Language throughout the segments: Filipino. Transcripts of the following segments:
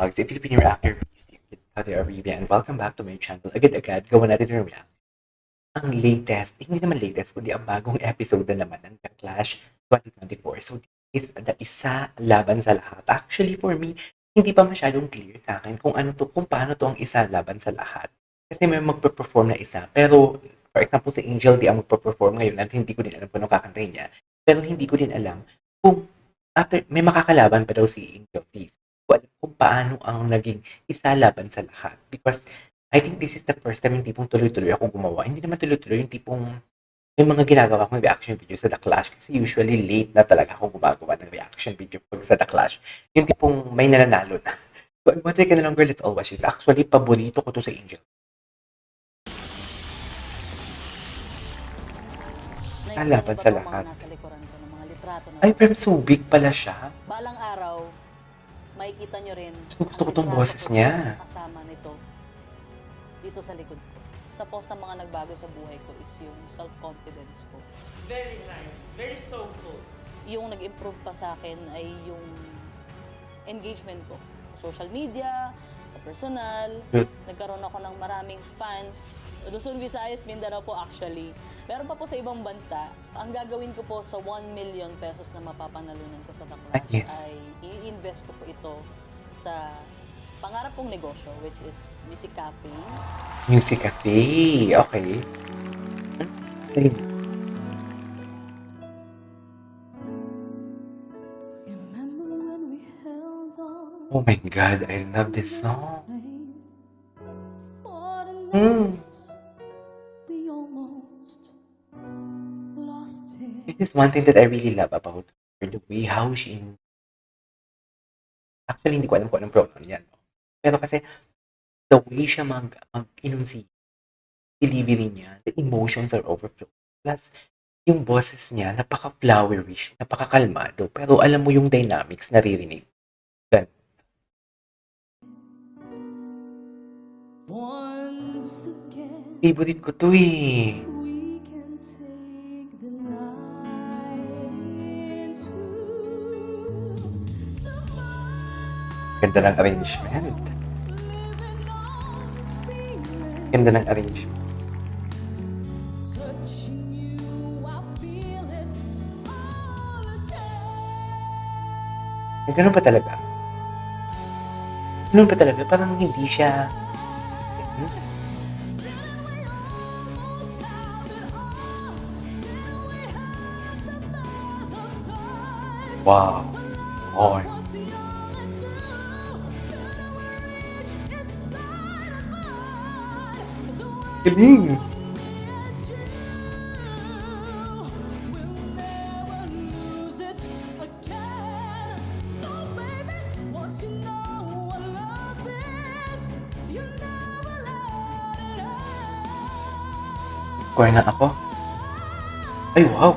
si Filipino Reactor Beast, Saudi Arabia, and welcome back to my channel. Agad-agad, gawa natin yung react. Ang latest, hindi naman latest, kundi ang bagong episode na naman ng The Clash 2024. So, this is the isa laban sa lahat. Actually, for me, hindi pa masyadong clear sa akin kung paano to ang isa laban sa lahat. Kasi may magpe-perform na isa. Pero, for example, si Angel di ang magpe-perform ngayon at hindi ko din alam kung ano kakantahin niya. Pero hindi ko din alam kung after, may makakalaban pa daw si Angel Fizz. Kung paano ang naging isa laban sa lahat. Because I think this is the first time yung tipong tuloy-tuloy ako gumawa. Hindi naman tuloy-tuloy yung tipong may mga ginagawa akong reaction video sa The Clash kasi usually late na talaga ako gumagawa ng reaction video pag sa The Clash. Yung tipong may nananalo na. So, I want to take a longer, let's all watch it. Actually, paborito ko to sa Angel. Isa laban sa lahat. Nasa likuran ko ng mga litrato na Ay, from Subic pala siya. balang araw, makikita nyo rin Gusto ko ang tong litrato boses ko niya. na kasama nito dito sa likod ko. Isa po sa mga nagbago sa buhay ko is yung self-confidence ko. Very nice. Very soulful. Yung nag-improve pa sa akin ay yung engagement ko sa social media, sa personal. Good. Nagkaroon ako ng maraming fans. Luzon, Visayas, Mindanao po actually. Meron pa po sa ibang bansa. Ang gagawin ko po sa 1 million pesos na mapapanalunan ko sa The Clash Yes. ay i-invest ko po ito sa pangarap kong negosyo, which is Music Cafe. Music Cafe. Okay. Ay, Remember when we held on oh my God, I love this song. for the Hmm. nights we almost lost it. This is one thing that I really love about her, the way how she... Actually, hindi ko alam kung anong pronoun yan. No? Pero kasi, the way siya mag-enunciate, delivery niya, the emotions are overflow. Plus, yung boses niya, napaka-flowerish, napaka-kalmado, pero alam mo yung dynamics naririnig. Gan. Once again, Favorite ko to eh. we can take the night into tomorrow. Ganda ng arrangement. Living on feelings, Ganda ng arrangement. touching you, I feel it all again. Ganun pa talaga. Ganun pa talaga. Parang hindi siya... Wow. Oh. Galing. Score na ako. Ay, wow.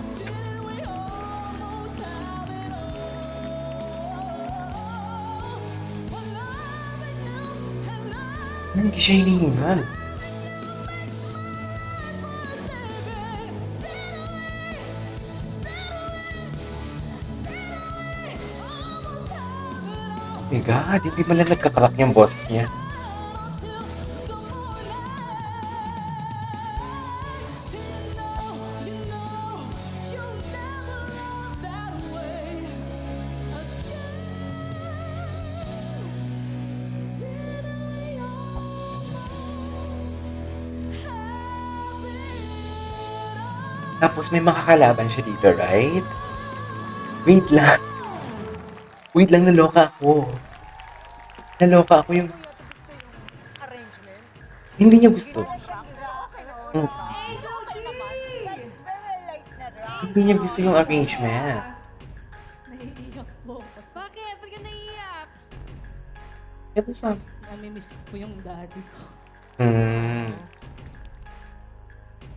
Hindi siya hinihingal. Oh my God, hindi man lang nagkakarak yung boses niya. Tapos may makakalaban siya dito, right? Wait lang. Wait lang, naloka ako. Naloka ako yung... Kuya, gusto yung arrangement? Hindi niya gusto. Okay, no? Hmm. Okay naman. Hindi niya gusto yung arrangement. Naiiyak po. Bakit? Ba't ka naiiyak? Ito sa... Namimiss ko yung daddy ko.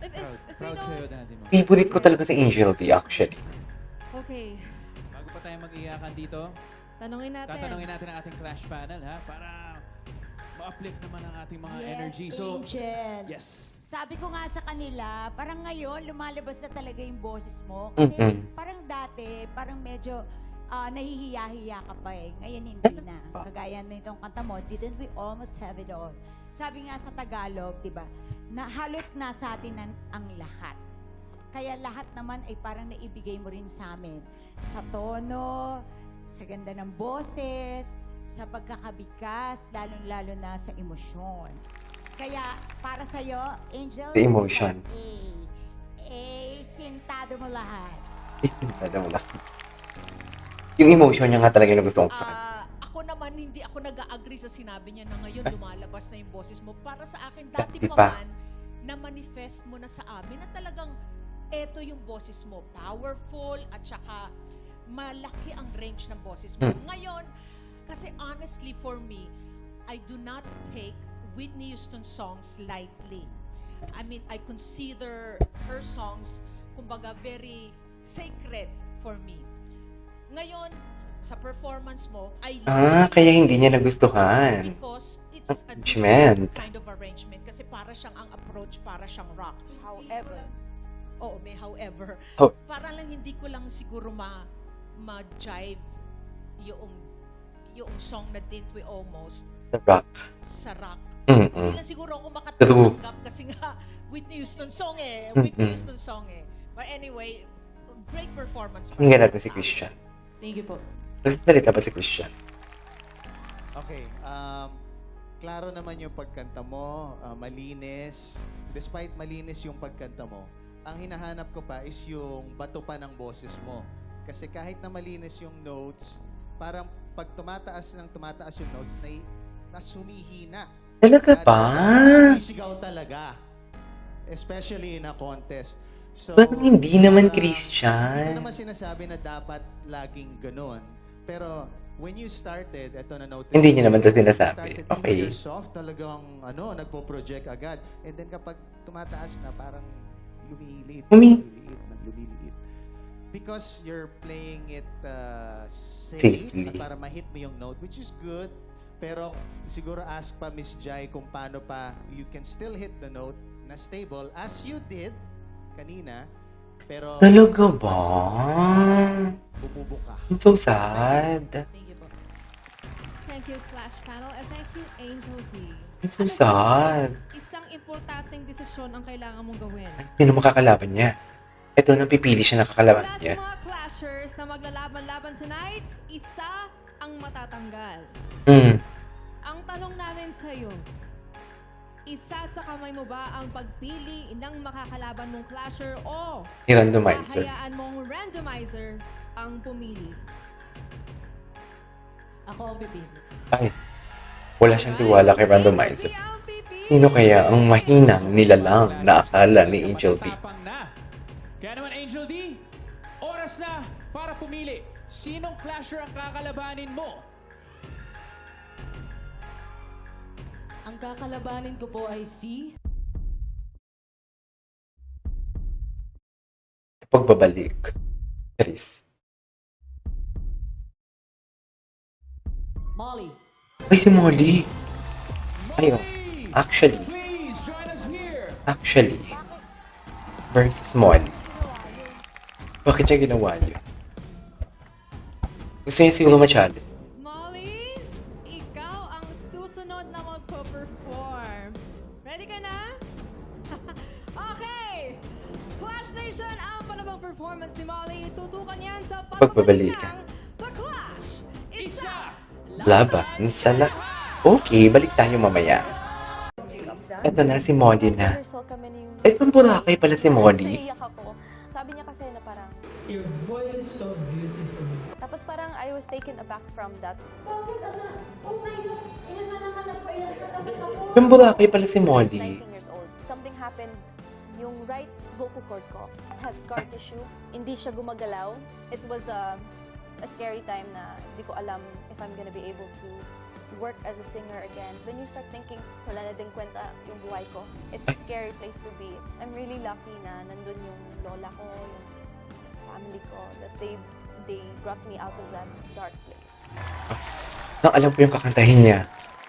If we Proud sa'yo, don't... daddy mo. Favorite ko talaga si Angel D, actually. Okay, Bago pa tayo mag-iyakan dito, tanungin natin. tatanungin natin ang ating Clash panel, ha? Para ma-uplift naman ang ating mga energy. So, Angel. yes. Sabi ko nga sa kanila, parang ngayon lumalabas na talaga yung boses mo. Kasi Mm-mm. parang dati, parang medyo nahihiya-hiya ka pa eh. Ngayon hindi na. Pa. Kagaya nitong kanta mo, didn't we almost have it all? Sabi nga sa Tagalog, di ba, na halos nasa atin ang lahat. Kaya lahat naman ay parang naibigay mo rin sa amin. Sa tono, sa ganda ng boses, sa pagkakabikas, lalong-lalo na sa emosyon. Kaya para sa'yo, Angel, The emotion. sintado mo lahat. Isintado mo lang. Yung emotion niya nga talaga yung gusto kong saan. Ako naman, hindi ako nag-agree sa sinabi niya na ngayon lumalabas na yung boses mo. Para sa akin, dati Dati pa pa. man, na-manifest mo na sa amin na talagang eto yung boses mo. Powerful at saka malaki ang range ng boses mo. Ngayon, kasi honestly for me, I do not take Whitney Houston songs lightly. I mean, I consider her songs, kumbaga, very sacred for me. Ngayon, sa performance mo, I Kaya hindi niya nagustuhan. because it's a Arrangement. different kind of arrangement. Kasi para siyang ang approach, para siyang rock. However, may however. Oh. Para lang hindi ko lang siguro ma-jive yung song na Didn't We Almost The rock. sa rock. Mm-mm. Hindi lang siguro ako True. makatanggap kasi nga Whitney Houston song eh. Whitney Houston song eh. But anyway, great performance. Pakinggan natin si Christian. Thank you po. Nagsasalita ba si Christian? Okay, klaro naman yung pagkanta mo, malinis. Despite malinis yung pagkanta mo, ang hinahanap ko pa is yung bato pa ng boses mo. Kasi kahit na malinis yung notes, parang pag tumataas yung notes, mas humihina. Talaga ba? Sumisigaw talaga. Especially in a contest. So, Parang hindi naman hindi Christian. ko naman sinasabi na dapat laging ganun. Pero when you started, eto na notice. Hindi niya naman ito started sinasabi. thinking Okay. you're soft, talagang nagpo-project agad. And then kapag tumataas na, parang lumiliit. Because you're playing it safe, Safely. para ma-hit mo yung note, which is good. Pero siguro ask pa Miss Jai kung paano pa you can still hit the note na stable as you did kanina. Pero Talaga ba? bumubo ka. I'm so sad. Thank you po. Thank you, Clash Panel, and thank you, Angel D. I'm so sad. Isang importanteng desisyon ang kailangan mong gawin. Sino makakalaban niya? Ito nang pipili siya ng kakalaban Mula sa niya. mga Clashers na maglalaban-laban tonight, isa ang matatanggal. Ang tanong namin sa iyo, isa sa kamay mo ba ang pagpili ng makakalaban mong Clasher o I-randomizer. hahayaan mong randomizer ang pumili? Ako ang pipili. Ay, wala siyang tiwala kay randomizer. Angel D ang pipili. Sino kaya ang mahinang nilalang na akala ni Angel D? Matapang na. Kaya naman Angel D, oras na para pumili. Sinong clasher ang kakalabanin mo? Ang kakalabanin ko po ay si Sa pagbabalik. Chris. Molly. Ay, si Molly. Ay, oh. Molly! Actually. Please join us here. Actually. Versus Molly. Bakit niya ginawa yun? Gusto niya siguro ma-challenge. Molly, ikaw ang susunod na magpo-perform. Ready ka na? Okay! Clash Nation, ang panabang performance ni Molly. Tutukan yan sa pagbabalik Pagbabalikan. ng The Clash. Isa! Laban sa Okay, balik tayo mamaya. Eto na si Molly na. Rehearsal kami ni Itong Boracay pala si Molly. Naiiyak ako. Sabi niya kasi na parang, Your voice is so beautiful. tapos parang I was taken aback from that. Yung Boracay pala si I was Molly. 19 years old. Something happened. Yung right vocal cord ko has scar tissue. Hindi siya gumagalaw. It was a scary time na hindi ko alam if I'm gonna be able to work as a singer again. Then you start thinking, wala na din kwenta yung buhay ko. It's a scary place to be. I'm really lucky na nandun yung lola ko, yung family ko, that they brought me out of that dark place. Nang alam ko yung kakantahin niya.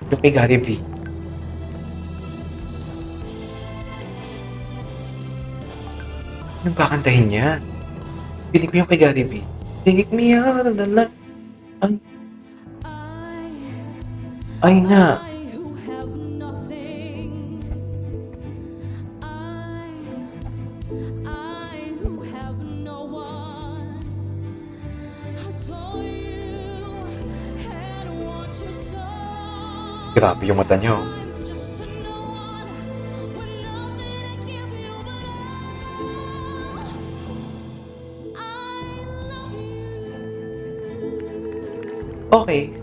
Yung kay Gary V. Yung kakantahin niya. Feeling ko yung kay Gary V. Take me out of the light. Ay nga. who have nothing. I who have no one. I told you had what you saw. Grabe yung mata niya. Oh. I'm just a no one with nothing to give you but all. I love you. Okay.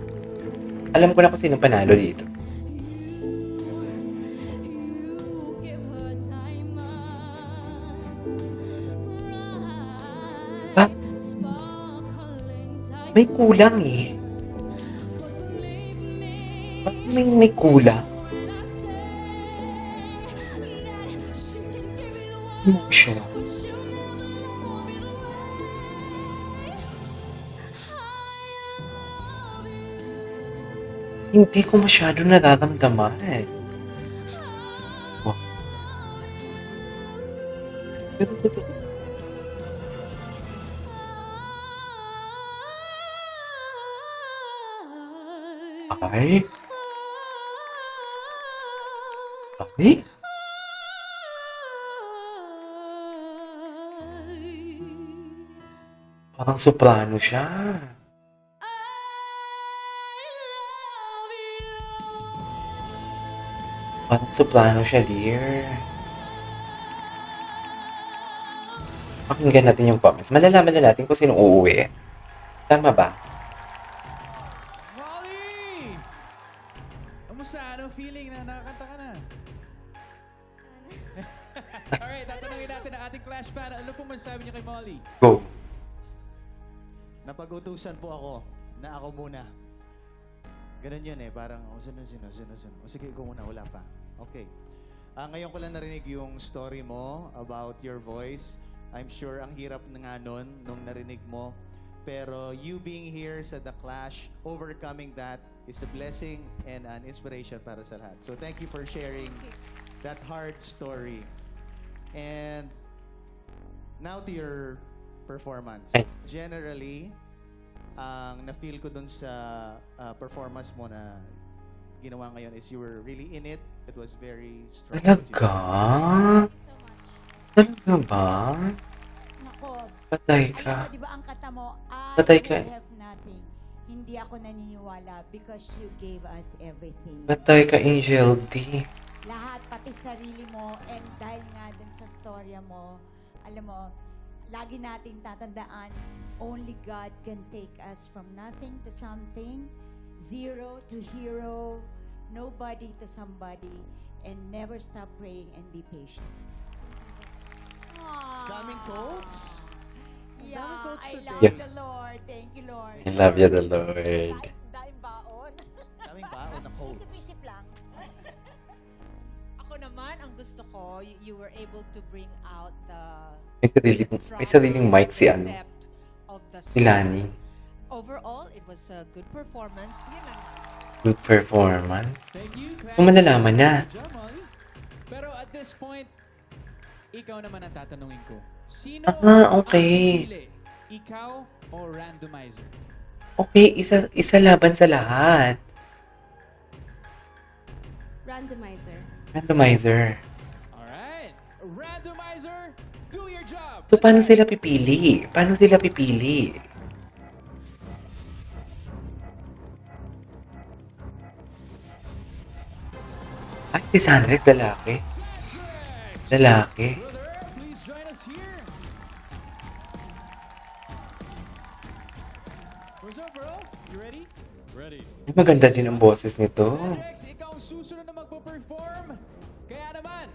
Alam ko na kung sino panalo dito. You give her diamonds, Ah, bright, sparkling may kulang eh. diamonds. But believe me, Ba't may kulang? when I say that she can give you what Emotion. but she'll never love you the way I love you. Hindi ko masyado nararamdaman. Oh. Ay? Ay? Parang soprano siya. Parang soprano siya, dear. Pakinggan natin yung comments. Malalaman na natin kung sino uuwi. Tama ba? Molly! Kamusta? Anong feeling na nakakanta ka na? Alright, tatanungin natin ang ating clash panel. Ano po masasabi niyo kay Molly? Go. Napag-utusan po ako na ako muna. Ganun yun eh, parang, sino. O sige, ikaw muna, wala pa. Okay. Ngayon ko lang narinig yung story mo about your voice. I'm sure ang hirap na nga nun nung narinig mo. Pero you being here sa The Clash, overcoming that is a blessing and an inspiration para sa lahat. So thank you for sharing that hard story. And now to your performance. Ay. Generally, ang na-feel ko dun sa performance mo na ginawa ngayon is you were really in it. It was very strong. Talaga? Talaga ba? Nako, Patay alam ka. mo, di ba ang kata mo, I Patay ka. have nothing. Hindi ako naniniwala because you gave us everything. Patay ka, Angel D. Lahat, pati sarili mo, and dahil nga dun sa storya mo, alam mo, lagi nating tatandaan, only God can take us from nothing to something, zero to hero, nobody to somebody, and never stop praying and be patient. Daming quotes. Yeah, Daming quotes I today. love Yes. the Lord. Thank you, Lord. I love you, the Lord. Daing baon. Daming baon na quotes. Isip-isip lang. Ako naman, ang gusto ko, you were able to bring out the May sariling mic si ano, depth of the si Lani. Overall, it was a good performance. Yun lang. Good performance. Thank you, clash. Kung malalaman na. Good job, Molly. Pero at this point, ikaw naman ang tatanungin ko. Sino Okay. ang pipili? Ikaw o randomizer? Okay, isa laban sa lahat. Randomizer. Randomizer. Alright. Randomizer, do your job. So, paano sila pipili? Paano sila pipili? Ay, si Sandrex, lalaki. Lalaki. Brother, please join us here. What's up, bro? You ready? Ready. Ay, maganda din ang boses nito. Alex, ikaw ang susunod na magpo-perform. Kaya naman,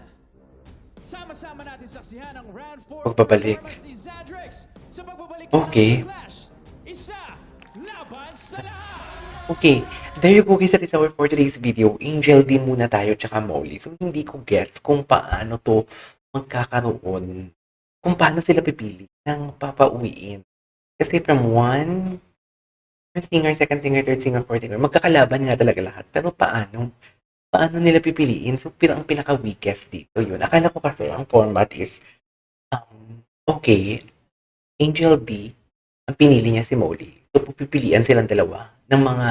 sama-sama natin saksihan ang round 4 Pagbabalik. performance ni Zadrex sa pagbabalik Okay. ng Clash. Isa, laban sa lahat! Okay, there you go guys, that is our for today's video. Angel D muna tayo tsaka Molly. So, hindi ko gets kung paano to magkakaroon. Kung paano sila pipili ng papauwiin. Kasi from one first singer, second singer, third singer, fourth singer, magkakalaban nga talaga lahat. Pero paano? Paano nila pipiliin? So, ang pinaka-weakest dito yun. Akala ko kasi ang format is, okay, Angel D, ang pinili niya si Molly. So, pupipilian silang dalawa ng mga,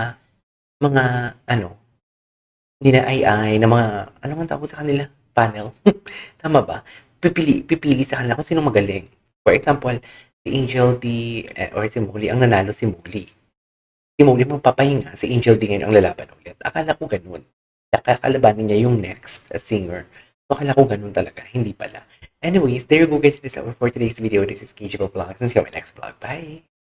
hindi na ay ng mga, ano nga tawag sa kanila? Panel. Tama ba? Pipili sa kanila kung sino magaling. For example, si Angel D or si Molly, ang nanalo si Molly. Si Molly mapapahinga, si Angel D ngayon ang lalaban ulit. Akala ko ganun. Kakalabanin niya yung next singer. So, akala ko ganun talaga. Hindi pala. Anyways, there you go guys. This is our for today's video. This is KJ Vlogs and see you on my next vlog. Bye!